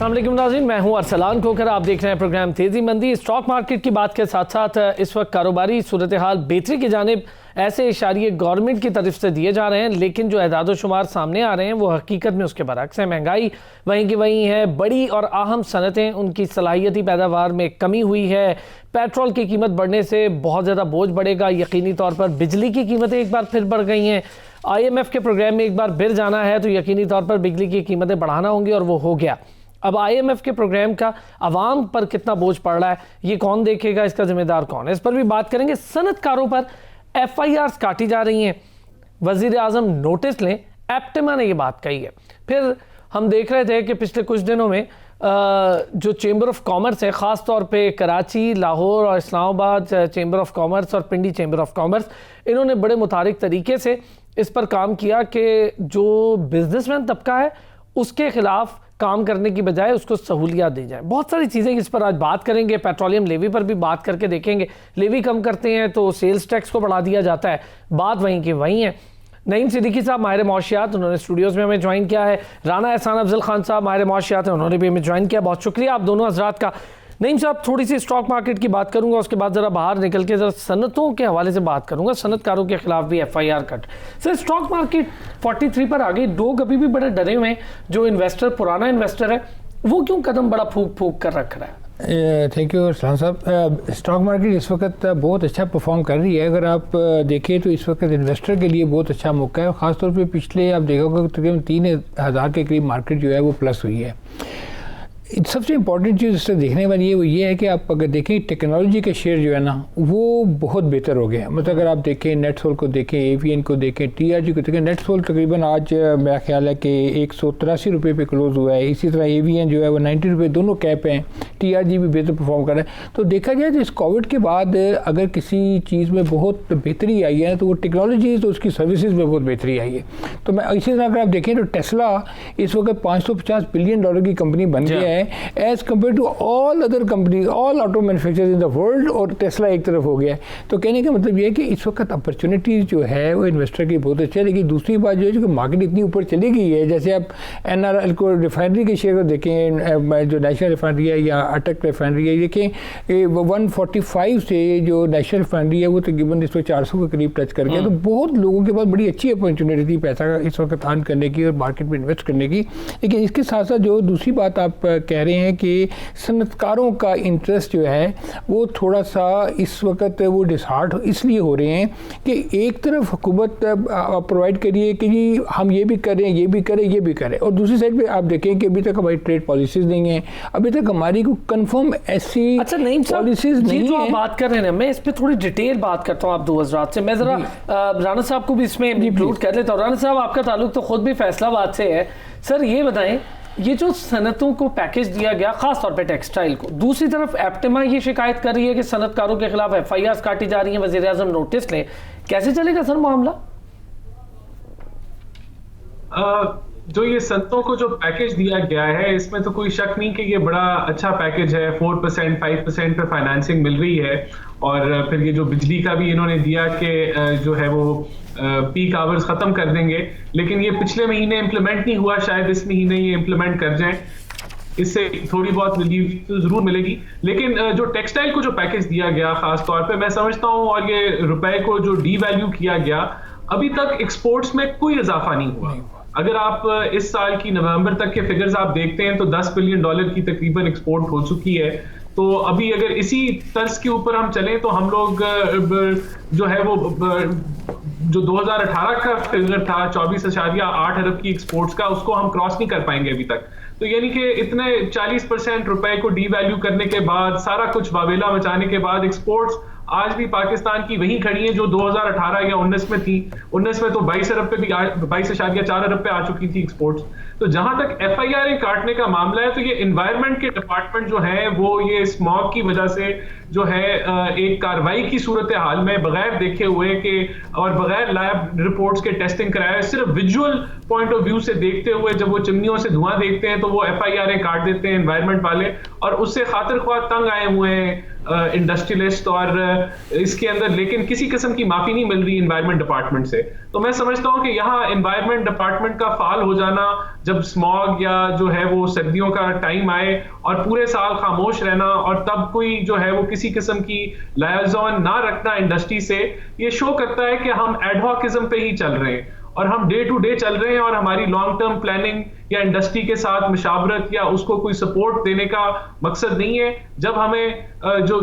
अस्सलाम वालेकुम नाज़रीन, मैं हूं अरसलान खोखर। आप देख रहे हैं प्रोग्राम तेज़ी मंदी। स्टॉक मार्केट की बात के साथ साथ इस वक्त कारोबारी सूरत हाल बेहतरी की जानिब ऐसे इशारे गवर्नमेंट की तरफ से दिए जा रहे हैं, लेकिन जो एदाद शुमार सामने आ रहे हैं वो हकीकत में उसके बरक्स है। महंगाई वहीं की वहीं है, बड़ी और अहम सनतें उनकी सलाहियती पैदावार में कमी हुई है, पेट्रोल की कीमत बढ़ने से बहुत ज़्यादा बोझ बढ़ेगा, यकीनी तौर पर बिजली की कीमतें एक बार फिर बढ़ गई हैं। IMF के प्रोग्राम में एक बार फिर जाना है तो यकीनी तौर पर बिजली की कीमतें बढ़ाना होंगी और वो हो गया। अब IMF के प्रोग्राम का आवाम पर कितना बोझ पड़ रहा है, ये कौन देखेगा, इसका जिम्मेदार कौन है, इस पर भी बात करेंगे। सनतकारों पर FIRs काटी जा रही हैं, वज़ीर आज़म नोटिस लें, एप्टेमा ने ये बात कही है। फिर हम देख रहे थे कि पिछले कुछ दिनों में जो चेंबर ऑफ कॉमर्स है, ख़ास तौर पे कराची, लाहौर और इस्लामाबाद चेंबर ऑफ कॉमर्स और पिंडी चेंबर ऑफ कॉमर्स, इन्होंने बड़े मुतारिक तरीके से इस पर काम किया कि जो बिजनेसमैन तबका है उसके ख़िलाफ़ काम करने की बजाय उसको सहूलियत दी जाए। बहुत सारी चीज़ें इस पर आज बात करेंगे। पेट्रोलियम लेवी पर भी बात करके देखेंगे। लेवी कम करते हैं तो सेल्स टैक्स को बढ़ा दिया जाता है, बात वहीं की वहीं है। नईम सिद्दीकी साहब माहिर मौशियात, उन्होंने स्टूडियोज़ में हमें ज्वाइन किया है। राना एहसान अफजल खान साहब माहिर मौशियात हैं, उन्होंने भी हमें ज्वाइन किया। बहुत शुक्रिया आप दोनों हजरात का। नईम साहब, थोड़ी सी स्टॉक मार्केट की बात करूंगा, उसके बाद ज़रा बाहर निकल के ज़रा सनतों के हवाले से बात करूंगा। सनतकारों के खिलाफ भी FIR cut. Sir, stock market 43 पर आ गई। लोग अभी भी बड़े डरे हुए हैं। जो इन्वेस्टर पुराना इन्वेस्टर है वो क्यों कदम बड़ा फूक फूक कर रख रहा है? थैंक यू सलाम साहब। स्टॉक मार्केट इस वक्त बहुत अच्छा परफॉर्म कर रही है। अगर आप देखें तो इस वक्त इन्वेस्टर के लिए बहुत अच्छा मौका है। ख़ासतौर पे पिछले आप देखोगे तकरीबन 3000 के करीब मार्केट जो है वो प्लस हुई है। सबसे इम्पॉर्टेंट चीज़ इससे देखने वाली है वो ये है कि आप अगर देखें टेक्नोलॉजी के शेयर जो है ना वो बहुत बेहतर हो गए हैं। मतलब अगर आप देखें नेटसोल को देखें, AVN को देखें, TRG को देखें। नेटसोल तकरीबन आज मेरा ख्याल है कि 183 रुपये पे क्लोज़ हुआ है। इसी तरह AVN जो है वो 90 रुपये, दोनों कैप हैं। TRG भी बेहतर परफॉर्म कर रहा है। तो देखा जाए तो इस कोविड के बाद अगर किसी चीज़ में बहुत बेहतरी आई है तो वो टेक्नोलॉजी, तो उसकी सर्विसेज में बहुत बेहतरी आई है। तो मैं इसी तरह अगर आप देखें तो टेस्ला इस वक्त $550 बिलियन की कंपनी बन गया है as compare to all other companies, all auto manufacturers in the world, और टेस्ला एक तरफ हो गया है। तो कहने का मतलब ये है कि इस वक्त अपॉर्चुनिटीज़ जो है वो इन्वेस्टर की बहुत अच्छी है। लेकिन दूसरी बात जो है कि मार्केट इतनी ऊपर चली गई है, जैसे आप NRL को रिफाइनरी के शेयर को देखें, जो नेशनल रिफाइनरी है या अटक रिफाइनरी है, देखें 145 से जो नेशनल रिफाइनरी है वो तकरीबन इस वक्त 400 के करीब टच कर गया। तो बहुत लोगों के पास बड़ी अच्छी अपॉर्चुनिटी थी पैसा इस वक्त अर्न करने की और मार्केट में इन्वेस्ट करने की। लेकिन इसके साथ साथ जो दूसरी बात आप कह रहे हैं कि सनतकारों का इंटरेस्ट जो है वो थोड़ा सा इस वक्त वो डिसहार्ट इसलिए हो रहे हैं कि एक तरफ हुकूमत प्रोवाइड करिए कि जी हम ये भी करें, ये भी करें, ये भी करें, और दूसरी साइड पे आप देखें कि अभी तक हमारी ट्रेड पॉलिसीज़ नहीं हैं, अभी तक हमारी को कंफर्म ऐसी पॉलिसीज़ नहीं जो आप बात कर रहे हैं ना, मैं इस पर थोड़ी डिटेल बात करता हूँ आप दो हज़रात से। मैं ज़रा राना साहब को भी इसमें इंक्लूड कर लेता हूँ। राना साहब, आपका ताल्लुक तो खुद भी फैसलाबाद से है। सर, ये बताएं, ये जो सनतों को पैकेज दिया गया, खास तौर पे टेक्सटाइल को, दूसरी तरफ एप्टेमा ये शिकायत कर रही है कि सनतकारों के खिलाफ FIRs काटी जा रही हैं, वज़ीर आज़म नोटिस लें, कैसे चलेगा सर मामला? जो ये सनतों को जो पैकेज दिया गया है इसमें तो कोई शक नहीं कि ये बड़ा अच्छा पैकेज है। 4%, 5% पे फाइनेंसिंग मिल रही है, और फिर ये जो बिजली का भी इन्होंने दिया कि जो है वो पीक आवर्स खत्म कर देंगे, लेकिन ये पिछले महीने इंप्लीमेंट नहीं हुआ, शायद इस महीने ये इंप्लीमेंट कर जाएं, इससे थोड़ी बहुत रिलीफ तो जरूर मिलेगी। लेकिन जो टेक्सटाइल को जो पैकेज दिया गया खास तौर पे मैं समझता हूँ, और ये रुपए को जो डीवैल्यू किया गया, अभी तक एक्सपोर्ट्स में कोई इजाफा नहीं हुआ। अगर आप इस साल की नवंबर तक के फिगर्स आप देखते हैं तो $10 बिलियन की तकरीबन एक्सपोर्ट हो चुकी है। तो अभी अगर इसी तर्ज के ऊपर हम चलें तो हम लोग जो है वो जो 2018 का फिगर था 24.8 अरब की एक्सपोर्ट्स का, उसको हम क्रॉस नहीं कर पाएंगे अभी तक। तो यानी कि इतने 40% रुपए को डीवैल्यू करने के बाद, सारा कुछ वावेला मचाने के बाद, एक्सपोर्ट्स आज भी पाकिस्तान की वही खड़ी है जो 2018 या 19 में थी। 19 में तो 22 अरब पे भी 22.4 अरब पे आ चुकी थी एक्सपोर्ट्स। तो जहां तक FIR काटने का मामला है तो ये एनवायरनमेंट के डिपार्टमेंट जो है वो ये स्मॉग की वजह से जो है एक कार्रवाई की सूरत हाल में बगैर देखे हुए कि और बगैर लैब रिपोर्ट्स के टेस्टिंग कराए, सिर्फ विजुअल पॉइंट ऑफ व्यू से देखते हुए जब वो चिमनियों से धुआं देखते हैं तो वो FIR काट देते हैं एनवायरनमेंट वाले, और उससे खातिर ख्वाह तंग आए हुए हैं इंडस्ट्रियलिस्ट और इसके अंदर, लेकिन किसी किस्म की माफी नहीं मिल रही एनवायरनमेंट डिपार्टमेंट से। तो मैं समझता हूं कि यहाँ एनवायरनमेंट डिपार्टमेंट का फाल हो जाना, जब स्मॉग या जो है वो सर्दियों का टाइम आए और पूरे साल खामोश रहना और तब कोई जो है वो किसी किस्म की लायज़न ना रखना इंडस्ट्री से, ये शो करता है कि हम एडहॉकिज्म पे ही चल रहे हैं और हम डे टू डे चल रहे हैं और हमारी लॉन्ग टर्म प्लानिंग या इंडस्ट्री के साथ मुशावरत या उसको कोई सपोर्ट देने का मकसद नहीं है। जब हमें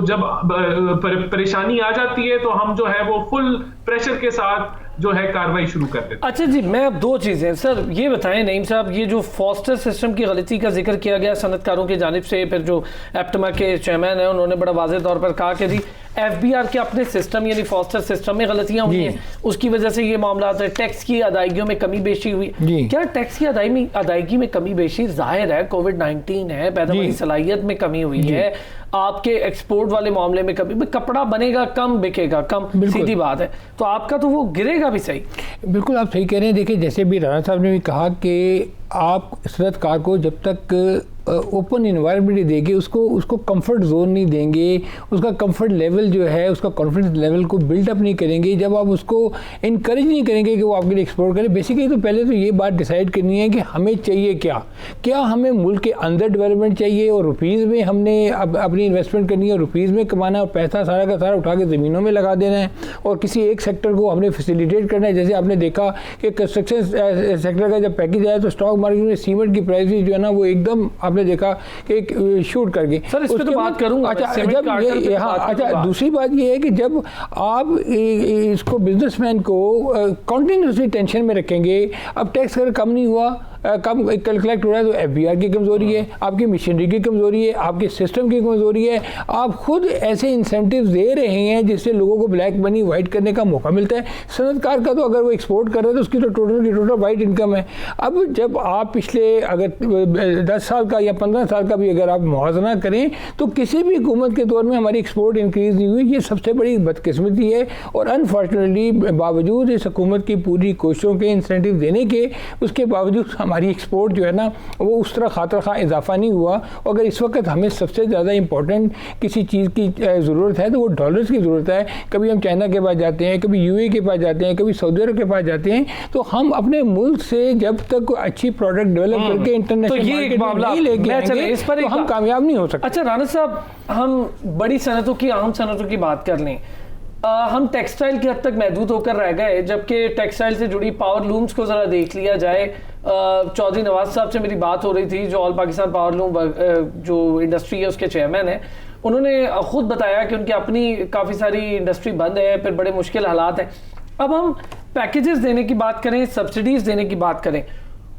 जब परेशानी आ जाती है तो हम जो है वो फुल प्रेशर के साथ जो है कार्रवाई शुरू कर देते हैं। अच्छा जी, मैं अब दो चीज़ें सर ये बताएं नईम साहब, ये जो फॉस्टर सिस्टम की गलती का जिक्र किया गया सनतकारों की जानिब से, फिर जो एप्टमा के चेयरमैन हैं उन्होंने बड़ा वाज़ेह तौर पर कहा कि जी FBR के अपने सिस्टम यानी फॉस्टर सिस्टम में गलतियां हुई हैं, उसकी वजह से ये मामला है। टैक्स की अदायगियों में कमी बेशी हुई, क्या टैक्स की अदायगी में कमी बेशी जाहिर है कोविड-19 है, पैदावारी सलाहियत में कमी हुई है, आपके एक्सपोर्ट वाले मामले में कमी, कपड़ा बनेगा कम बिकेगा कम, सीधी बात है, तो आपका तो वो गिरेगा भी सही। बिल्कुल आप सही कह रहे हैं। देखिए जैसे भी राणा साहब ने भी कहा कि आप सनतकार को जब तक ओपन इन्वायरमेंट देंगे, उसको कंफर्ट जोन नहीं देंगे, उसका कंफर्ट लेवल जो है, उसका कॉन्फिडेंस लेवल को बिल्डअप नहीं करेंगे, जब आप उसको इनकरेज नहीं करेंगे कि वो आपके लिए एक्सप्लोर करे। बेसिकली तो पहले तो ये बात डिसाइड करनी है कि हमें चाहिए क्या हमें मुल्क के अंदर डेवलपमेंट चाहिए और रुपीज़ में हमने अपनी इन्वेस्टमेंट करनी है, रुपीज़ में कमाना है और पैसा सारा का सारा उठा के ज़मीनों में लगा देना है और किसी एक सेक्टर को हमने फैसिलिटेट करना है। जैसे आपने देखा कि कंस्ट्रक्शन सेक्टर का जब पैकेज आया तो स्टॉक मार्केट में सीमेंट की प्राइस जो है ना वो एकदम आपने देखा कि शूट कर गई। सर इस पे तो बात करूंगा। अच्छा जब ये अच्छा दूसरी बात ये है कि जब आप इसको बिजनेसमैन को कंटिन्यूसली टेंशन में रखेंगे, अब टैक्स अगर कम नहीं हुआ, कम कलेक्ट हो रहा है तो FBR की कमज़ोरी है, आपकी मशीनरी की कमज़ोरी है, आपके सिस्टम की कमज़ोरी है। आप खुद ऐसे इंसेंटिव दे रहे हैं जिससे लोगों को ब्लैक मनी वाइट करने का मौका मिलता है। सनतकार का तो अगर वो एक्सपोर्ट कर रहे हैं तो उसकी तो टोटल वाइट इनकम है। अब जब आप पिछले अगर 10 साल का या 15 साल का भी अगर आप मुआवजा करें तो किसी भी हुकूमत के दौर में हमारी एक्सपोर्ट इंक्रीज़ नहीं हुई। ये सबसे बड़ी बदकिस्मती है और अनफॉर्चुनेटली बावजूद इस हुकूमत की पूरी कोशिशों के इंसेंटिव देने के, उसके बावजूद हमारी एक्सपोर्ट जो है ना वो उस तरह खातर खा इजाफा नहीं हुआ। और अगर इस वक्त हमें सबसे ज़्यादा इंपॉर्टेंट किसी चीज़ की ज़रूरत है तो वो डॉलर्स की ज़रूरत है। कभी हम चाइना के पास जाते हैं, कभी UAE के पास जाते हैं, कभी सऊदी अरब के पास जाते हैं, तो हम अपने मुल्क से जब तक अच्छी प्रोडक्ट डेवलप करके इंटरनेशनल मार्केट में नहीं लेके आएंगे इस पर तो हम कामयाब नहीं हो सकते। अच्छा राणा साहब, हम बड़ी सनतों की आम सनतों की बात कर लें, हम टेक्सटाइल की हद तक महदूद होकर रह गए, जबकि टेक्सटाइल से जुड़ी पावर लूम्स को ज़रा देख लिया जाए। चौधरी नवाज साहब से मेरी बात हो रही थी जो ऑल पाकिस्तान पावर लूम जो इंडस्ट्री है उसके चेयरमैन है, उन्होंने खुद बताया कि उनकी अपनी काफ़ी सारी इंडस्ट्री बंद है, फिर बड़े मुश्किल हालात हैं। अब हम पैकेजेस देने की बात करें, सब्सिडीज़ देने की बात करें,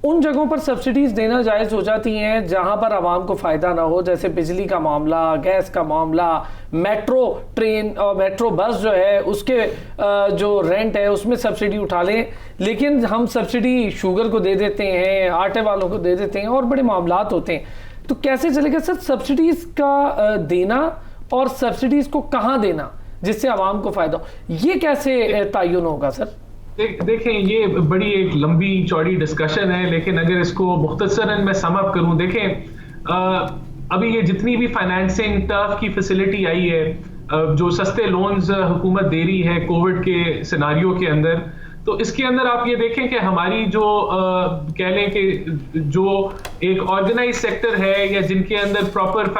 उन जगहों पर सब्सिडीज़ देना जायज़ हो जाती हैं जहां पर आवाम को फ़ायदा ना हो, जैसे बिजली का मामला, गैस का मामला, मेट्रो ट्रेन और मेट्रो बस जो है उसके जो रेंट है उसमें सब्सिडी उठा लें, लेकिन हम सब्सिडी शुगर को दे देते हैं, आटे वालों को दे देते हैं और बड़े मामलात होते हैं। तो कैसे चलेगा सर सब्सिडीज़ का देना और सब्सिडीज़ को कहाँ देना जिससे आवाम को फ़ायदा हो, ये कैसे तयन होगा सर? देखें ये बड़ी एक लंबी चौड़ी डिस्कशन है, लेकिन अगर इसको मुख्तसरन मैं सम अप करूं, देखें अभी ये जितनी भी फाइनेंसिंग टर्फ की फैसिलिटी आई है, जो सस्ते लोन्स हुकूमत दे रही है कोविड के सिनारियो के अंदर, तो इसके अंदर आप ये देखें कि हमारी जो कह लें कि जो एक ऑर्गेनाइज सेक्टर है या जिनके अंदर प्रॉपर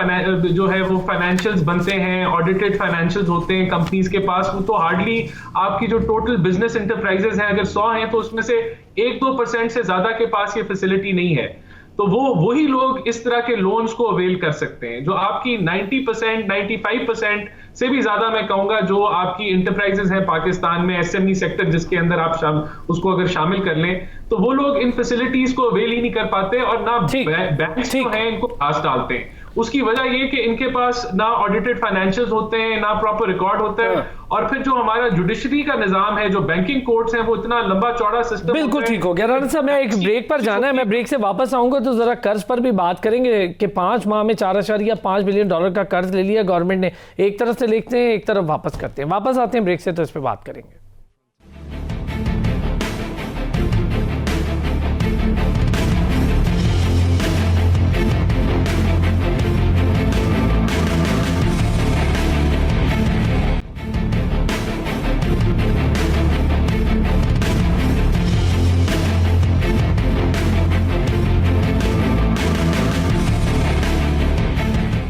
जो है वो फाइनेंशियल्स बनते हैं, ऑडिटेड फाइनेंशियल्स होते हैं कंपनीज के पास, वो तो हार्डली आपकी जो टोटल बिजनेस इंटरप्राइजेस हैं अगर 100 हैं तो उसमें से 1-2% से ज्यादा के पास ये फैसिलिटी नहीं है। तो वही लोग इस तरह के लोन्स को अवेल कर सकते हैं। जो आपकी 90%, 95% से भी ज्यादा मैं कहूंगा जो आपकी इंटरप्राइजेस हैं पाकिस्तान में, SME सेक्टर जिसके अंदर आप उसको अगर शामिल कर लें, तो वो लोग इन फैसिलिटीज को अवेल ही नहीं कर पाते और ना बैंक्स जो हैं इनको घास डालते हैं। उसकी वजह ये कि इनके पास ना ऑडिटेड फाइनेंशियल्स होते हैं, ना प्रॉपर रिकॉर्ड होता है, और फिर जो हमारा जुडिशरी का निजाम है, जो बैंकिंग कोर्ट्स हैं, वो इतना लंबा चौड़ा सिस्टम। बिल्कुल ठीक हो गया राणा साहब, मैं एक ब्रेक पर जाना है, मैं ब्रेक से वापस आऊंगा तो जरा कर्ज पर भी बात करेंगे कि 5 माह में $4.5 बिलियन का कर्ज ले लिया गवर्नमेंट ने। एक तरफ से लेते हैं, एक तरफ वापस करते हैं। वापस आते हैं ब्रेक से तो इस पर बात करेंगे।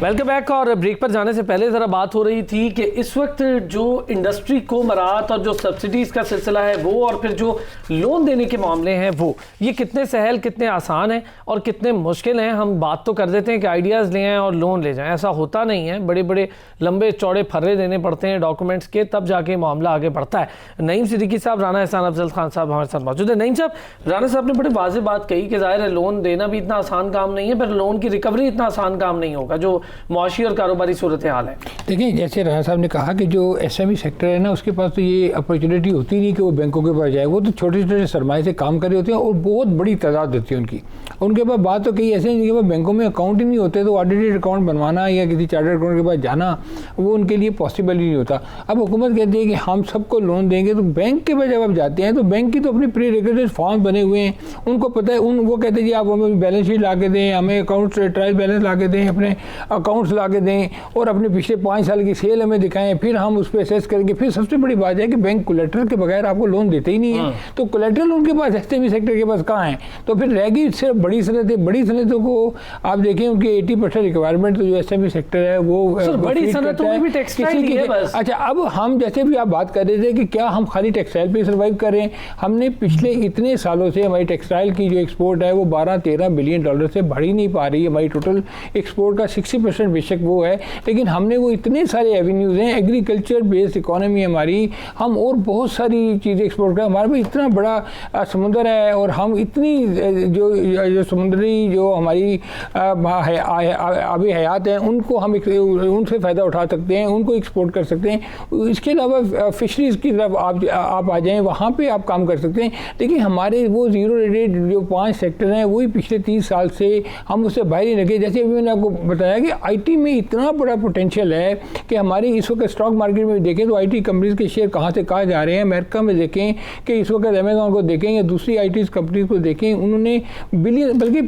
Welcome back. और ब्रेक पर जाने से पहले ज़रा बात हो रही थी कि इस वक्त जो इंडस्ट्री को मराहत और जो सब्सिडीज़ का सिलसिला है वो, और फिर जो लोन देने के मामले हैं वो, ये कितने सहल, कितने आसान हैं और कितने मुश्किल हैं। हम बात तो कर देते हैं कि आइडियाज़ ले आएँ और लोन ले जाएँ, ऐसा होता नहीं है। बड़े बड़े लंबे चौड़े फर्रे देने पड़ते हैं डॉक्यूमेंट्स के, तब जाके मामला आगे बढ़ता है। नईम सिद्दीकी साहब, राना एहसान अफजल खान साहब हमारे साथ मौजूद है। नईम साहब, राना साहब ने बड़ी वाज़ेह बात कही कि ज़ाहिर है लोन देना भी इतना आसान काम नहीं है, पर लोन की रिकवरी इतना आसान काम नहीं होगा जो मुआशी और कारोबारी सूरत हाल है। देखिए, जैसे राना साहब ने कहा कि जो एसएमई सेक्टर है ना, उसके पास तो ये अपॉर्चुनिटी होती नहीं कि वो बैंकों के पास जाए। वो तो छोटे छोटे सरमाए से काम कर रहे होते हैं और बहुत बड़ी तादाद होती है उनकी। उनके पास बात तो कई ऐसे हैं जिनके पास बैंकों में अकाउंट ही नहीं होते, तो ऑडिटेड अकाउंट बनवाना या किसी चार्टर्ड अकाउंट के पास जाना वो उनके लिए पॉसिबल ही नहीं होता। अब हुकूमत कहती है कि हम सबको लोन देंगे, तो बैंक के पास जब आप जाते हैं तो बैंक की तो अपनी प्री रिक्विजिट फॉर्म बने हुए हैं, उनको पता है। वो कहते हैं जी आप हमें बैलेंस शीट ला के दें, हमें अकाउंट ट्रायल बैलेंस ला के दें, अपने अकाउंट्स ला के दें और अपने पिछले 5 साल की सेल हमें दिखाएं, फिर हम उस पर असेस करेंगे। फिर सबसे बड़ी बात है कि बैंक कोलेट्रल के बगैर आपको लोन देते ही नहीं है। तो कोलेट्रल उनके पास एसएमई सेक्टर के पास कहाँ है? तो फिर रहेगी सिर्फ बड़ी सनतें। बड़ी सनतों को आप देखें, उनकी 80% रिक्वायरमेंट तो जो एसएमई सेक्टर है वो बड़ी सनतों में भी टेक्सटाइल ही है बस। अच्छा, अब हम जैसे भी आप बात कर रहे थे कि क्या हम खाली टेक्सटाइल पे सर्वाइव कर रहे हैं। हमने पिछले इतने सालों से हमारी टेक्सटाइल की जो एक्सपोर्ट है वो 12-13 बिलियन डॉलर से बढ़ ही नहीं पा रही है। हमारी टोटल एक्सपोर्ट का 60% बेशक वो है, लेकिन हमने वो इतने सारे एवेन्यूज़ हैं, एग्रीकल्चर बेस्ड इकोनॉमी है हमारी, हम और बहुत सारी चीज़ें एक्सपोर्ट करें। हमारे पास इतना बड़ा समुद्र है और हम इतनी जो समुद्री जो हमारी आबी हयात हैं उनको हम उनसे फ़ायदा उठा सकते हैं, उनको एक्सपोर्ट कर सकते हैं। इसके अलावा फिशरीज़ की तरफ आप आ जाएँ, वहाँ पे आप काम कर सकते हैं। देखिए, हमारे वो ज़ीरो रेटेड जो 5 सेक्टर हैं वही पिछले 30 साल से हम उससे बाहर ही रखे। जैसे अभी मैंने आपको बताया कि आईटी में इतना बड़ा पोटेंशियल है कि हमारे इस वक्त स्टॉक मार्केट में देखें तो आईटी कंपनीज़ के शेयर कहाँ से कहाँ जा रहे हैं। अमेरिका में देखें कि इस वक्त अमेज़ॉन को देखें या दूसरी आईटी कंपनीज को देखें, उन्होंने बिलियन, बल्कि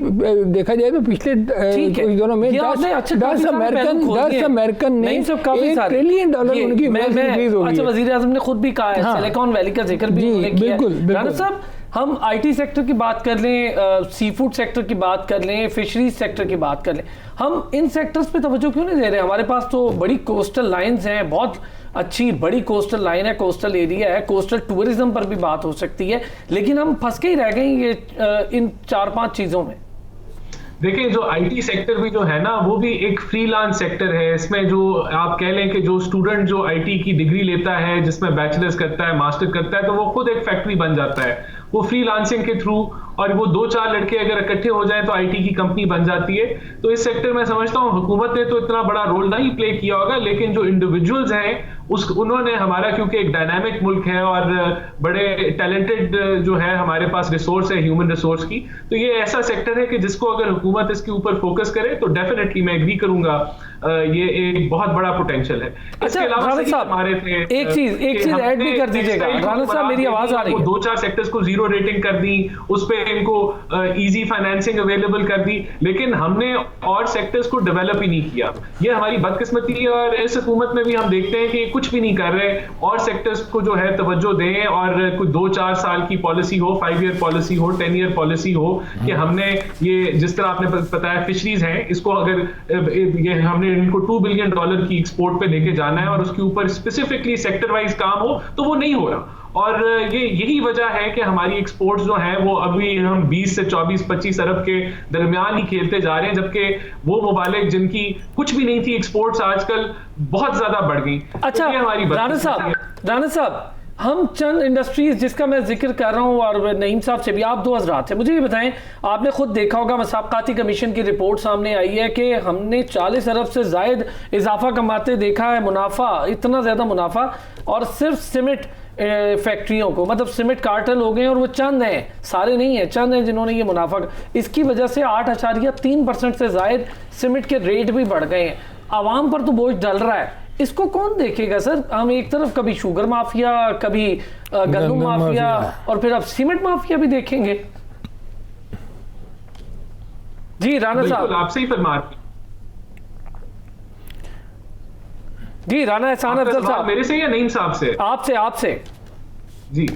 देखा जाए तो पिछले कुछ दिनों में 10 अमेरिकन ने $1 ट्रिलियन उनकी इंक्रीज होगी। अच्छा, वज़ीर आज़म ने खुद भी कहा है, सिलिकॉन वैली का जिक्र भी उन्होंने किया। राना साहब, हम आईटी सेक्टर की बात कर लें, सी फूड सेक्टर की बात कर लें, फिशरीज सेक्टर की बात कर लें, हम इन सेक्टर्स पे तवज्जो क्यों नहीं दे रहे? हमारे पास तो बड़ी कोस्टल लाइंस हैं, बहुत अच्छी बड़ी कोस्टल लाइन है, कोस्टल एरिया है, कोस्टल टूरिज्म पर भी बात हो सकती है, लेकिन हम फंस के ही रह गए ये इन 4-5 चीज़ों में। देखिए, जो आईटी सेक्टर भी जो है ना, वो भी एक फ्रीलांस सेक्टर है। इसमें जो आप कह लें कि जो स्टूडेंट जो आईटी की डिग्री लेता है, जिसमें बैचलर्स करता है, मास्टर करता है, तो वो खुद एक फैक्ट्री बन जाता है वो फ्रीलांसिंग के थ्रू, और वो 2-4 लड़के अगर इकट्ठे हो जाएं तो आईटी की कंपनी बन जाती है। तो इस सेक्टर में समझता हूँ हुकूमत ने तो इतना बड़ा रोल नहीं प्ले किया होगा, लेकिन जो इंडिविजुअल्स हैं उन्होंने, हमारा क्योंकि एक डायनामिक मुल्क है और बड़े टैलेंटेड जो है हमारे पास रिसोर्स है, ह्यूमन रिसोर्स की, तो ये ऐसा सेक्टर है कि जिसको अगर हुकूमत इसके ऊपर फोकस करे तो डेफिनेटली मैं एग्री करूंगा, ये एक बहुत बड़ा पोटेंशियल है। इसके अलावा एक चीज ऐड भी कर दीजिएगा। राना साहब, मेरी आवाज आ रही है? 2-4 सेक्टर्स को जीरो रेटिंग कर दी, उस पे इनको इजी फाइनेंसिंग अवेलेबल कर दी, लेकिन हमने और सेक्टर्स को डेवलप ही नहीं किया। ये हमारी बदकिस्मती है और इस हुकूमत में भी हम देखते हैं कि कुछ भी नहीं कर रहे। और सेक्टर्स को जो है तवज्जो दें और कुछ 2-4 साल की पॉलिसी हो, 5 ईयर पॉलिसी हो, 10 ईयर पॉलिसी हो कि हमने ये, जिस तरह आपने बताया फिशरीज है, इसको अगर ये हमने इनको $2 बिलियन की एक्सपोर्ट पे लेके जाना है और उसके ऊपर स्पेसिफिकली सेक्टर वाइज काम हो, तो वो नहीं हो रहा। और यही वजह है कि हमारी एक्सपोर्ट्स जो हैं वो अभी हम 20 से 24-25 अरब के दरमियान ही खेलते जा रहे हैं, जबकि वो मुबालिक जिनकी कुछ भी नहीं थी एक्सपोर्ट्स आजकल बहुत ज्यादा बढ़ गई। अच्छा, राना साहब, हम चंद इंडस्ट्रीज जिसका मैं जिक्र कर रहा हूँ, और नईम साहब से भी, आप 2 हज़रात से मुझे ये बताएं, आपने खुद देखा होगा मसाबकाती कमीशन की रिपोर्ट सामने आई है कि हमने 40 अरब से जायद इजाफा कमाते देखा है, मुनाफा, इतना ज़्यादा मुनाफा, और सिर्फ सीमेंट फैक्ट्रियों को, मतलब सीमेंट कार्टेल हो गए और वो चंद हैं, सारे नहीं हैं, चंद हैं जिन्होंने ये मुनाफा। इसकी वजह से 8.3% से जायद सीमेंट के रेट भी बढ़ गए हैं। आवाम पर तो बोझ डल रहा है, इसको कौन देखेगा सर? हम एक तरफ कभी शुगर माफिया, कभी गंदम माफिया, और फिर अब सीमेंट माफिया भी देखेंगे। जी राना साहब, आपसे ही फरमा। जी राना एहसान अफजल साहब, मेरे से या नईम साहब से? आपसे। जी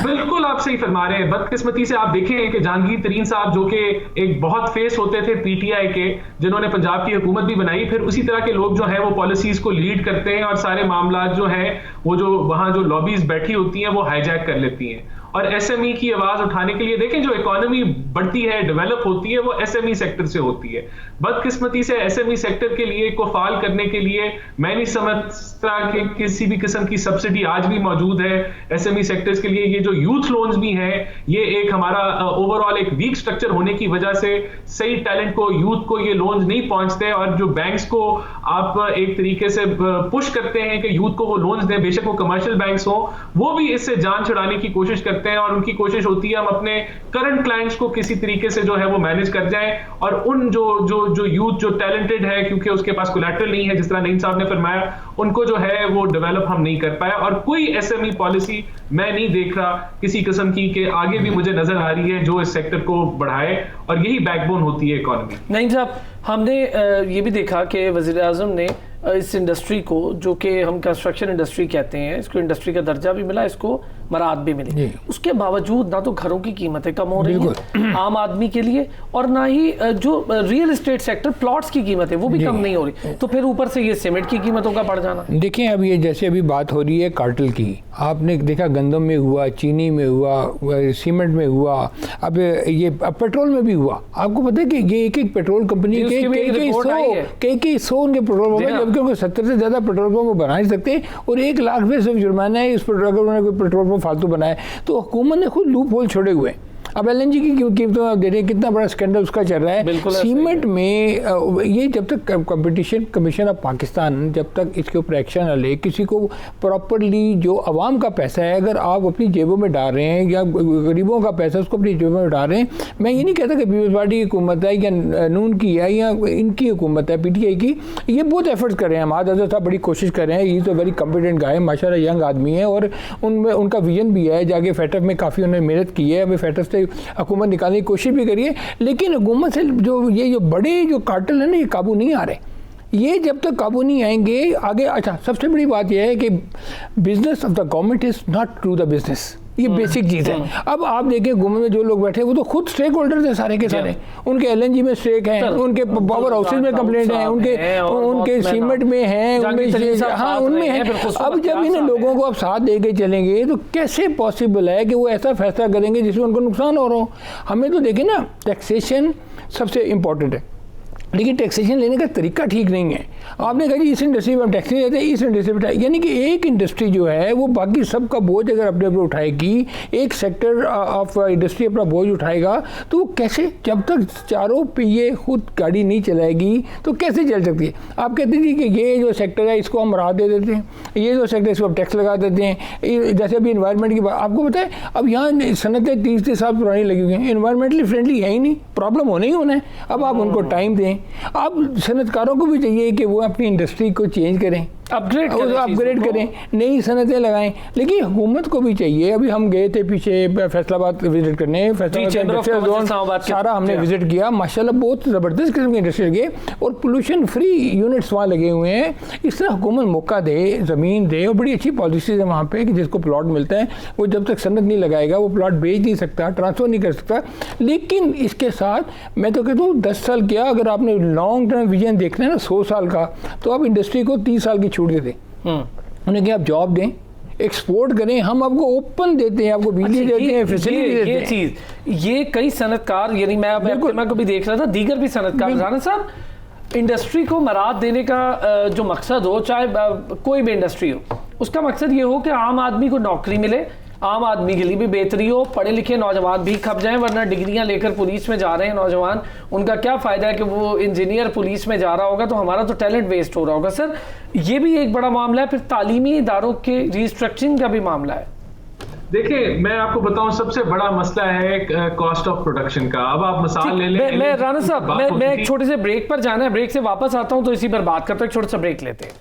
बिल्कुल आप सही फरमा रहे हैं। बदकिस्मती से आप देखें कि जहांगीर तरीन साहब जो कि एक बहुत फेस होते थे पीटीआई के, जिन्होंने पंजाब की हुकूमत भी बनाई, फिर उसी तरह के लोग जो हैं वो पॉलिसीज को लीड करते हैं और सारे मामला जो हैं वो जो वहां जो लॉबीज बैठी होती हैं वो हाईजैक कर लेती हैं। और एसएमई की आवाज उठाने के लिए देखें, जो इकोनॉमी बढ़ती है, डेवलप होती है, वो एसएमई सेक्टर से होती है। बदकिस्मती से एसएमई सेक्टर के लिए को फाल करने के लिए मैं नहीं समझता कि किसी भी किस्म की सब्सिडी आज भी मौजूद है एसएमई सेक्टर्स के लिए। ये जो यूथ लोन्स भी हैं, ये एक हमारा ओवरऑल एक वीक स्ट्रक्चर होने की वजह से सही टैलेंट को, यूथ को ये लोन्स नहीं पहुंचते। और जो बैंक्स को आप एक तरीके से पुश करते हैं कि यूथ को वो लोन्स दें, बेशक वो कमर्शियल बैंक्स हो, वो भी इससे जान छुड़ाने की कोशिश करते हैं और उनकी कोशिश होती है हम अपने करंट क्लाइंट्स को किसी तरीके से जो है वो मैनेज कर जाएं। और उन जो यूथ जो टैलेंटेड है, क्योंकि उसके पास कोलैटरल नहीं है, जिस तरह नईम साहब ने फरमाया, उनको जो है वो डेवलप हम नहीं कर पाए। और कोई एसएमई पॉलिसी मैं नहीं देख रहा किसी किस्म की कि आगे भी मुझे नजर आ रही है जो इस सेक्टर को बढ़ाए, और यही बैकबोन होती है इकोनॉमी। नईम साहब, हमने ये भी देखा कि वज़ीर आज़म ने इस इंडस्ट्री को, जो कि हम कंस्ट्रक्शन इंडस्ट्री कहते हैं, इसको इंडस्ट्री का दर्जा भी मिला, इसको मराद भी मिली। उसके बावजूद ना तो घरों की कीमतें कम हो रही हैं आम आदमी के लिए, और ना ही जो रियल एस्टेट सेक्टर प्लॉट्स की कीमतें वो भी कम नहीं हो रही। तो फिर ऊपर से ये सीमेंट की कीमतों का बढ़ जाना। देखें, अब ये जैसे अभी बात हो रही है कार्टेल की, आपने देखा गंदम में हुआ, चीनी में हुआ, सीमेंट में हुआ, अब ये पेट्रोल में भी हुआ। आपको पता है कि ये एक पेट्रोल कंपनी के कई सौ उनके पेट्रोल पंप है, जबकि उनको 70 से ज़्यादा पेट्रोल पंप वो बना नहीं सकते, और 1 लाख रुपये सिर्फ जुर्माना है इस पर अगर उन्होंने कोई पेट्रोल पंप फालतू बनाए। तो हुकूमत ने खुद लूप होल छोड़े हुए हैं। अब एलएनजी की कीमतों आप दे रहे हैं, कितना बड़ा स्कैंडल उसका चल रहा है। सीमेंट में ये जब तक कंपटीशन कमीशन ऑफ पाकिस्तान जब तक इसके ऊपर एक्शन न ले, किसी को प्रॉपरली जो आवाम का पैसा है अगर आप अपनी जेबों में डाल रहे हैं, या गरीबों का पैसा उसको अपनी जेबों में डाल रहे हैं, मैं ये नहीं कहता कि पीपल्स पार्टी की हुकूमत है या नून की है या इनकी हुकूमत है पीटीआई की, ये बहुत एफर्ट्स कर रहे हैं। महादादा साहब बड़ी कोशिश कर रहे हैं, ये तो वेरी कॉम्पिटेंट गाय, माशाल्लाह यंग आदमी है, और उनमें उनका विजन भी है। जाके फैटफ में काफ़ी उन्होंने मेहनत की है, अभी फैटफ से हुकूमत निकालने की कोशिश भी करिए, लेकिन हुकूमत से जो बड़े जो कार्टेल है ना, ये काबू नहीं आ रहे। ये जब तक काबू नहीं आएंगे आगे। अच्छा, सबसे बड़ी बात यह है कि business of the government is not true the business, ये बेसिक चीज़ है। अब आप देखें गवर्नमेंट में जो लोग बैठे हैं वो तो खुद स्टेक होल्डर थे सारे के सारे, उनके एलएनजी में स्टेक हैं, उनके पावर हाउसेज में कंप्लेंट है, उनके सीमेंट में है, हाँ उनमें है। अब जब इन लोगों को आप साथ दे के चलेंगे तो कैसे पॉसिबल है कि वो ऐसा फैसला करेंगे जिसमें उनको नुकसान हो रहा हो। हमें तो देखें ना, टैक्सेशन सबसे इम्पोर्टेंट है, लेकिन टैक्सेशन लेने का तरीका ठीक नहीं है। आपने कहा जी इस इंडस्ट्री में हम टैक्स नहीं देते, इस इंडस्ट्री में, यानी कि एक इंडस्ट्री जो है वो बाकी सबका बोझ अगर अपने ऊपर उठाएगी, एक सेक्टर ऑफ इंडस्ट्री अपना बोझ उठाएगा, तो वो कैसे, जब तक चारों पहिए खुद गाड़ी नहीं चलाएगी तो कैसे चल सकती है। आप कहते हैं कि ये जो सेक्टर है इसको हम राहत दे देते हैं, ये जो सेक्टर इसको हम टैक्स लगा देते हैं। जैसे अभी इन्वायरमेंट की बात आपको पता है, अब यहाँ सनतें 30 साल पुरानी लगी हुई हैं, इन्वायरमेंटली फ्रेंडली है ही नहीं, प्रॉब्लम होना ही होना है। अब आप उनको टाइम दें। अब सनतकारों को भी चाहिए कि वो अपनी इंडस्ट्री को चेंज करें, अपग्रेड करें, नई सनतें लगाएं। लेकिन हुकूमत को भी चाहिए, अभी हम गए थे पीछे फैसलाबाद विजिट करने, फैसलाबाद सारा हमने विजिट किया, माशाल्लाह बहुत ज़बरदस्त किस्म की इंडस्ट्री लगे और पोल्यूशन फ्री यूनिट्स वहाँ लगे हुए हैं। इस तरह हुकूमत मौका दे, ज़मीन दे, और बड़ी अच्छी पॉलिसीज़ है वहाँ पे कि जिसको प्लॉट मिलता है वो जब तक सनत नहीं लगाएगा वो प्लॉट बेच नहीं सकता, ट्रांसफ़र नहीं कर सकता। लेकिन इसके साथ मैं तो कहता हूँ 10 साल क्या, अगर आपने लॉन्ग टर्म विजन देखना है ना 100 साल का, तो आप इंडस्ट्री को 30 साल की छूट दे दें। उन्हें क्या आप जॉब दें, एक्सपोर्ट करें, हम आपको ओपन देते हैं, आपको बिजली देते हैं, फैसिलिटी देते हैं। ये चीज़, ये कई सनतकार, यानी मैं कभी देख रहा था, दीगर भी सनतकार, राना साहब, इंडस्ट्री को मराद देने का जो मकसद हो, चाहे कोई भी इंडस्ट्री हो, उसका मकसद ये हो कि आम आदमी को नौकरी मिले, आम आदमी के लिए भी बेहतरी हो, पढ़े लिखे नौजवान भी खप जाएं, वरना डिग्रियां लेकर पुलिस में जा रहे हैं नौजवान, उनका क्या फ़ायदा है कि वो इंजीनियर पुलिस में जा रहा होगा, तो हमारा तो टैलेंट वेस्ट हो रहा होगा। सर, ये भी एक बड़ा मामला है। फिर तालीमी इदारों के रिस्ट्रक्चरिंग का भी मामला है। देखिए, मैं आपको बताऊं, सबसे बड़ा मसला है कॉस्ट ऑफ प्रोडक्शन का। अब आप मिसाल ले लें, मैं राना साहब, मैं एक छोटे से ब्रेक पर जाना है, ब्रेक से वापस आता हूं तो इसी पर बात करते हैं। छोटा सा ब्रेक लेते हैं।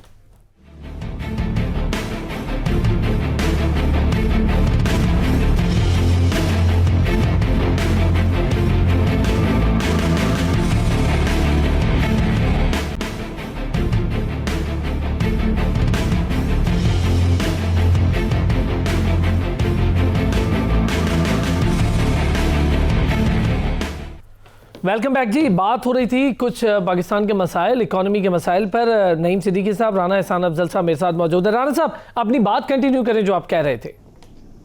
वेलकम बैक जी। बात हो रही थी कुछ पाकिस्तान के मसाइल, इकोनॉमी के मसाइल पर। नईम सिद्दीकी साहब, राना एहसान अफजल साहब मेरे साथ मौजूद है। राना साहब, अपनी बात कंटिन्यू करें जो आप कह रहे थे।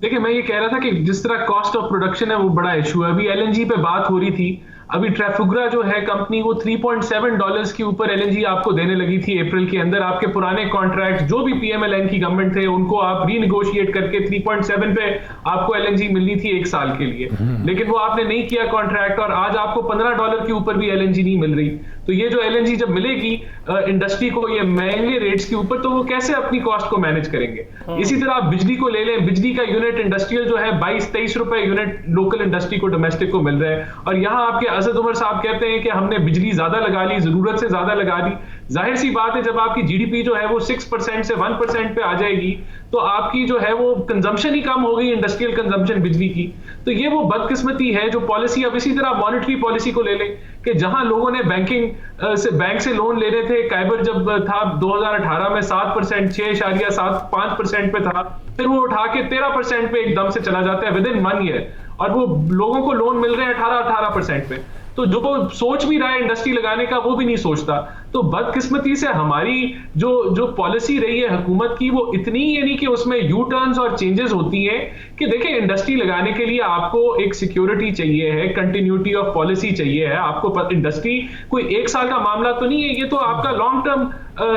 देखिए, मैं ये कह रहा था कि जिस तरह कॉस्ट ऑफ प्रोडक्शन है वो बड़ा इशू है। अभी एलएनजी पे बात हो रही थी। अभी ट्रैफुग्रा जो है कंपनी, वो $3.7 के ऊपर एलएनजी आपको देने लगी थी अप्रैल के अंदर। आपके पुराने कॉन्ट्रैक्ट जो भी पीएमएलएन की गवर्नमेंट थे उनको आप रीनिगोशिएट करके 3.7 पे आपको एलएनजी मिलनी थी 1 साल के लिए, लेकिन वो आपने नहीं किया कॉन्ट्रैक्ट, और आज आपको $15 के ऊपर भी एलएनजी नहीं मिल रही। तो ये जो एलएनजी जब मिलेगी इंडस्ट्री को ये महंगे रेट्स के ऊपर, तो वो कैसे अपनी कॉस्ट को मैनेज करेंगे। इसी तरह आप बिजली को ले लें, बिजली का यूनिट इंडस्ट्रियल जो है 22-23 रुपए यूनिट लोकल इंडस्ट्री को, डोमेस्टिक को मिल रहा है, और यहाँ आपके असद उमर साहब कहते हैं कि हमने बिजली ज्यादा लगा ली, जरूरत से ज्यादा लगा ली। जाहिर सी बात है, जब आपकी जीडीपी जो है वो 6% से 1% पे आ जाएगी, तो आपकी जो है वो कंजम्पशन ही कम हो गई, इंडस्ट्रियल कंजम्पशन बिजली की। तो ये वो बदकिस्मती है जो पॉलिसी। अब इसी तरह मॉनेटरी पॉलिसी को ले लें कि जहां लोगों ने बैंक से लोन ले रहे थे, काइबर जब था 2018 में 7%, 6.75% पे था, फिर वो उठा के 13% पे एकदम से चला जाता है विद इन 1 ईयर, और वो लोगों को लोन मिल रहे हैं 18% पे। तो जो वो सोच भी रहा है इंडस्ट्री लगाने का, वो भी नहीं सोचता। तो बदकिस्मती से हमारी जो पॉलिसी रही है हुकूमत की, वो इतनी, यानी कि उसमें यू टर्न्स और चेंजेस होती हैं कि देखिए, इंडस्ट्री लगाने के लिए आपको एक सिक्योरिटी चाहिए है, कंटिन्यूटी ऑफ पॉलिसी चाहिए है आपको। इंडस्ट्री कोई 1 साल का मामला तो नहीं है, ये तो आपका लॉन्ग टर्म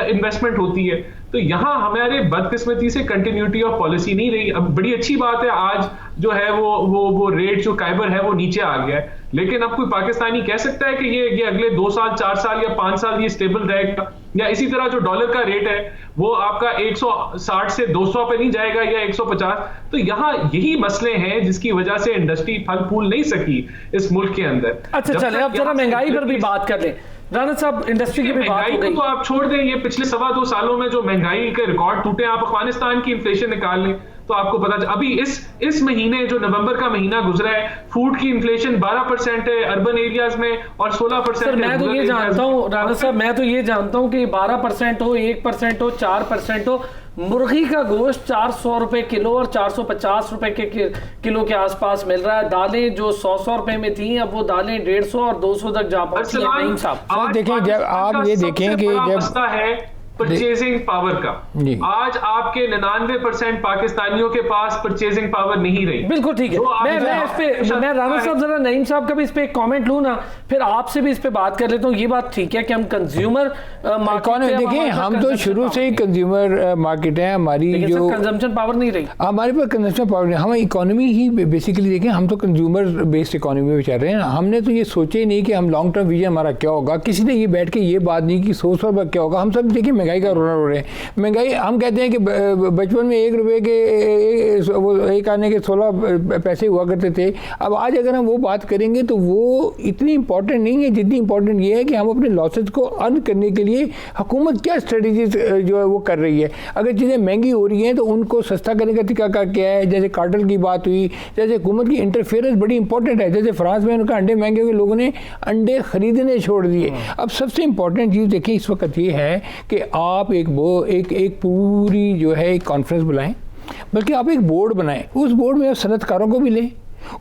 इन्वेस्टमेंट होती है। तो यहां हमारे बदकिस्मती से कंटिन्यूटी ऑफ पॉलिसी नहीं रही। अब बड़ी अच्छी बात है, आज जो है वो रेट जो काइबर है वो नीचे आ गया है, लेकिन अब कोई पाकिस्तानी कह सकता है कि ये अगले 2 साल, 4 साल या 5 साल ये स्टेबल रहेगा? या इसी तरह जो डॉलर का रेट है वो आपका 160 से 200 पे नहीं जाएगा या 150। तो यहाँ यही मसले हैं जिसकी वजह से इंडस्ट्री फल फूल नहीं सकी इस मुल्क के अंदर। अच्छा, चले अब जरा महंगाई पर भी बात कर लें। राना साहब, इंडस्ट्री की भी बात हो गई। तो आप छोड़ दें, ये पिछले 2.25 सालों में जो महंगाई के रिकॉर्ड टूटे, आप अफगानिस्तान की इन्फ्लेशन निकाल लें तो आपको पता। अभी इस महीने जो नवंबर का महीना गुजरा है, फूड की इन्फ्लेशन 12% है अर्बन एरियाज में और 16% मैं तो ये जानता हूँ राना साहब, मैं तो ये जानता हूँ कि 12% हो, 1% हो, 4% हो, मुर्गी का गोश्त 400 रुपए किलो और 450 रुपए के किलो के आसपास मिल रहा है। दालें जो 100 रुपए में थी, अब वो दालें 150 और 200 तक जा पहुंची हैं। नहीं साहब, देखें, जब आप ये देखें कि जब है परचेजिंग पावर का, आज आपके 99% पाकिस्तानियों के पास परचेजिंग पावर नहीं रही। बिल्कुल ठीक है। मैं राना साहब जरा नईम साहब का भी इस पे एक कमेंट लूं ना, फिर आपसे भी इस पे बात कर लेता हूं। ये बात ठीक है कि हम कंज्यूमर मार्केट, देखिए हम तो शुरू से ही कंज्यूमर मार्केट है हमारी, जो कंजम्पशन पावर नहीं रही हमारे पास, कंजम्पशन पावर नहीं। हम इकोनॉमी ही बेसिकली देखें, हम तो कंज्यूमर बेस्ड इकोनॉमी में चल रहे हैं। हमने तो ये सोचे ही नहीं कि हम लॉन्ग टर्म विजन हमारा क्या होगा। किसी ने ये बैठ के ये बात नहीं कि 100 रुपये क्या होगा। हम सब देखिए महंगाई का रोना रो रहे हैं। महंगाई, हम कहते हैं कि बचपन में 1 रुपये के वो 1 आने के 16 पैसे हुआ करते थे। अब आज अगर हम वो बात करेंगे तो वो इतनी इंपॉर्टेंट नहीं है जितनी इंपॉर्टेंट ये है कि हम अपने लॉसेज को अर्न करने के लिए हुकूमत क्या स्ट्रेटजीज जो है वो कर रही है। अगर चीज़ें महंगी हो रही हैं तो उनको सस्ता करने का तरीका क्या है। जैसे कार्टेल की बात हुई, जैसे हुकूमत की इंटरफेरेंस बड़ी इंपॉर्टेंट है। जैसे फ्रांस में उनका अंडे महंगे हुए, लोगों ने अंडे खरीदने छोड़ दिए। अब सबसे इंपॉर्टेंट चीज़ देखिए इस वक्त ये है कि आप एक पूरी जो है एक कॉन्फ्रेंस बुलाएं, बल्कि आप एक बोर्ड बनाएं। उस बोर्ड में आप सनतकारों को भी लें,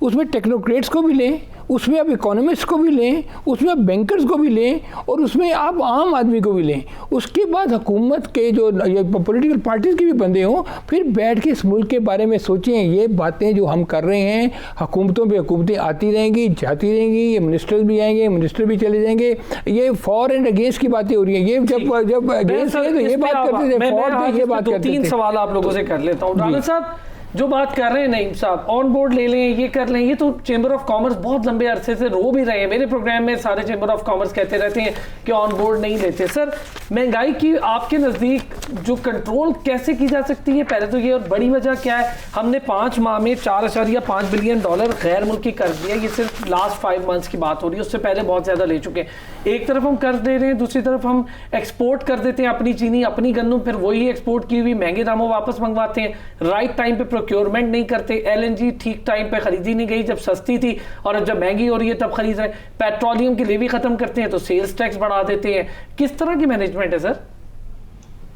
उसमें टेक्नोक्रेट्स को भी लें, उसमें आप इकोनॉमिस्ट को भी लें, उसमें आप बैंकर्स को भी लें, और उसमें आप आम आदमी को भी लें। उसके बाद हुकूमत के जो पॉलिटिकल पार्टीज़ के भी बंदे हों, फिर बैठ के इस मुल्क के बारे में सोचें। ये बातें जो हम कर रहे हैं, हुकूमतों पे हुकूमतें आती रहेंगी, जाती रहेंगी, ये मिनिस्टर्स भी आएंगे, मिनिस्टर भी चले जाएंगे। ये फॉर एंड अगेंस्ट की बातें हो रही हैं। ये जब अगेंस्ट है तो ये बात करते थे, फॉर पे ये बात करते थे। 3 सवाल आप लोगों से कर लेता हूँ। राना साहब, जो बात कर रहे हैं नईम साहब, ऑन बोर्ड ले लें, ये कर लें, ये तो चेंबर ऑफ कॉमर्स बहुत लंबे अरसे से रो भी रहे हैं। मेरे प्रोग्राम में सारे चेंबर ऑफ कॉमर्स कहते रहते हैं कि ऑन बोर्ड नहीं लेते। सर, महंगाई की आपके नज़दीक जो कंट्रोल कैसे की जा सकती है, पहले तो ये, और बड़ी वजह क्या है? हमने 5 माह में $4.5 बिलियन गैर मुल्की कर दिया। ये सिर्फ लास्ट 5 मंथ्स की बात हो रही है, उससे पहले बहुत ज़्यादा ले चुके हैं। एक तरफ हम कर दे रहे हैं, दूसरी तरफ हम एक्सपोर्ट कर देते हैं अपनी चीनी, अपनी गन्नू, फिर वही एक्सपोर्ट की हुई महंगे दामों वापस मंगवाते हैं। राइट टाइम पे प्रोक्योरमेंट नहीं करते। एलएनजी ठीक टाइम पे खरीदी नहीं गई जब सस्ती थी, और जब महंगी हो रही है तब खरीद रहे हैं। पेट्रोलियम की लेवी खत्म करते हैं तो सेल्स टैक्स बढ़ा देते हैं। किस तरह की मैनेजमेंट है सर?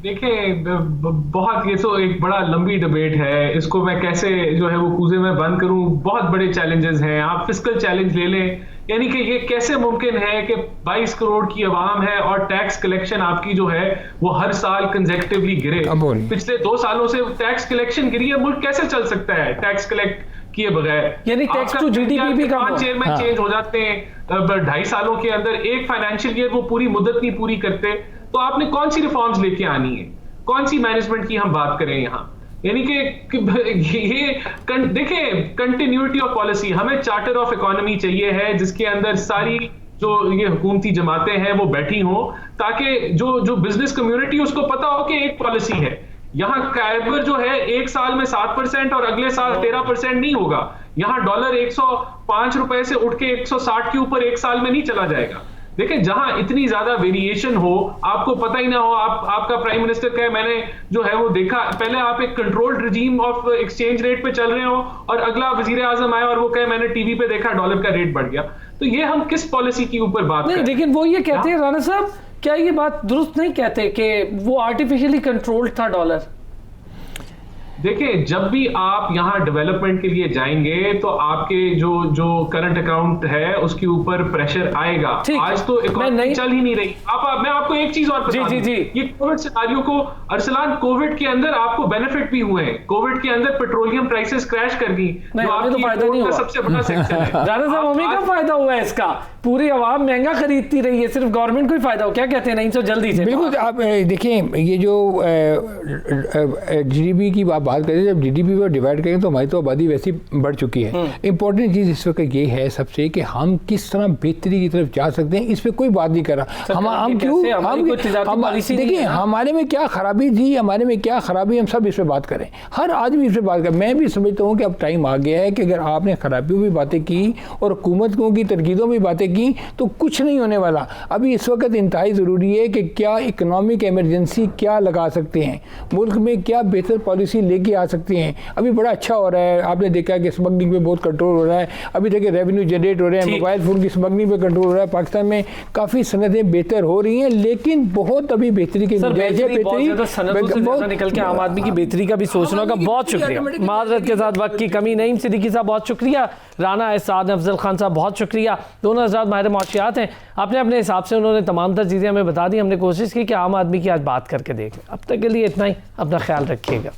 देखिए, बहुत, ये तो एक बड़ा लंबी डिबेट है। इसको मैं कैसे जो है वो कूजे में बंद करूं, बहुत बड़े चैलेंजेस हैं। आप फिस्कल चैलेंज ले लें यानी कि ये कैसे मुमकिन है कि 22 करोड़ की आवाम है और टैक्स कलेक्शन आपकी जो है वो हर साल कंसेक्यूटिवली गिरे। पिछले 2 सालों से टैक्स कलेक्शन गिरी है, मुल्क कैसे चल सकता है टैक्स कलेक्ट किए बगैर? यानी टैक्स टू जीडीपी भी कम हो। चेयरमैन चेंज हो जाते हैं 2.5 सालों के अंदर, एक फाइनेंशियल ईयर वो पूरी मुद्दत नहीं पूरी करते, तो आपने कौन सी रिफॉर्म्स लेके आनी है? कौन सी मैनेजमेंट की हम बात करें यहाँ? यानी कि ये देखें, कंटिन्यूटी ऑफ पॉलिसी, हमें चार्टर ऑफ इकोनॉमी चाहिए है जिसके अंदर सारी जो ये हुकूमती जमातें हैं वो बैठी हो, ताकि जो बिजनेस कम्युनिटी उसको पता हो कि एक पॉलिसी है। यहाँ कैबर जो है एक साल में 7% और अगले साल 13% नहीं होगा। यहाँ डॉलर 105 रुपए से उठ के 160 के ऊपर एक साल में नहीं चला जाएगा। देखिए, जहां इतनी ज्यादा वेरिएशन हो, आपको पता ही ना हो, आपका प्राइम मिनिस्टर कहे मैंने जो है वो देखा, पहले आप एक controlled regime of exchange rate पे चल रहे हो और अगला वजीर आजम आए और वो कहे मैंने टीवी पे देखा डॉलर का रेट बढ़ गया। तो ये हम किस पॉलिसी के ऊपर बात नहीं, लेकिन वो ये कहते हैं राणा साहब, क्या ये बात दुरुस्त नहीं कहते कि वो आर्टिफिशियली कंट्रोल्ड था डॉलर? देखिए, जब भी आप यहाँ डेवलपमेंट के लिए जाएंगे तो आपके जो करंट अकाउंट है उसके ऊपर प्रेशर आएगा। आज तो इकोनॉमी चल ही नहीं रही। मैं आपको एक चीज और बता दूं, ये कोविड सिनेरियो को, अरसलान, कोविड के अंदर आपको बेनिफिट भी हुए हैं। कोविड के अंदर पेट्रोलियम प्राइसेस क्रैश कर गई, जो आपकी एक्सपोर्ट का सबसे बड़ा सेक्टर है। राणा साहब, हमें क्या फायदा हुआ है इसका? पूरी आवाम महंगा खरीदती रही है, सिर्फ गवर्नमेंट को ही फायदा हो? क्या कहते हैं? नहीं तो जल्दी से बिल्कुल। आप देखें, ये जो जीडीपी की बात करें, जब जीडीपी पर डिवाइड करें तो हमारी तो आबादी वैसी बढ़ चुकी है। इंपॉर्टेंट चीज़ इस वक्त ये है सबसे कि हम किस तरह बेहतरी की तरफ जा सकते हैं, इस पर कोई बात नहीं कर रहा। हम क्यों, देखिए हमारे में क्या खराबी थी, हमारे में क्या खराबी, हम सब इस पर बात करें, हर आदमी इस पर बात करें। मैं भी समझता हूँ कि अब टाइम आ गया है कि अगर आपने खराबियों में बातें की और हुकूमतों की तरकीदों में बातें की तो कुछ नहीं होने वाला। अभी इस वक्त इंतहाई ज़रूरी है कि क्या इकनॉमिक एमरजेंसी क्या लगा सकते हैं, मुल्क में क्या बेहतर पॉलिसी लेके आ सकते हैं। अभी बड़ा अच्छा हो रहा है, आपने देखा कि स्मगलिंग पे बहुत कंट्रोल हो रहा है। अभी देखिए रेवेन्यू जनरेट हो रहे हैं, मोबाइल फ़ोन की स्मगलिंग पे कंट्रोल हो रहा है। पाकिस्तान में काफ़ी सनतें बेहतर हो रही हैं, लेकिन बहुत अभी बेहतरी की गुंजाइश है। निकल के आम आदमी की बेहतरी का भी सोचना होगा। बहुत शुक्रिया, माजरत के साथ वक्त की कमी, नईम सिद्दीकी साहब बहुत शुक्रिया, राना एहसान अफजल खान साहब बहुत शुक्रिया। दोनों हज़रात माहिर माशियात हैं, अपने अपने हिसाब से उन्होंने तमाम तर चीज़ें हमें बता दी। हमने कोशिश की कि आम आदमी की आज बात करके देखें। अब तक के लिए इतना ही, अपना ख्याल रखिएगा।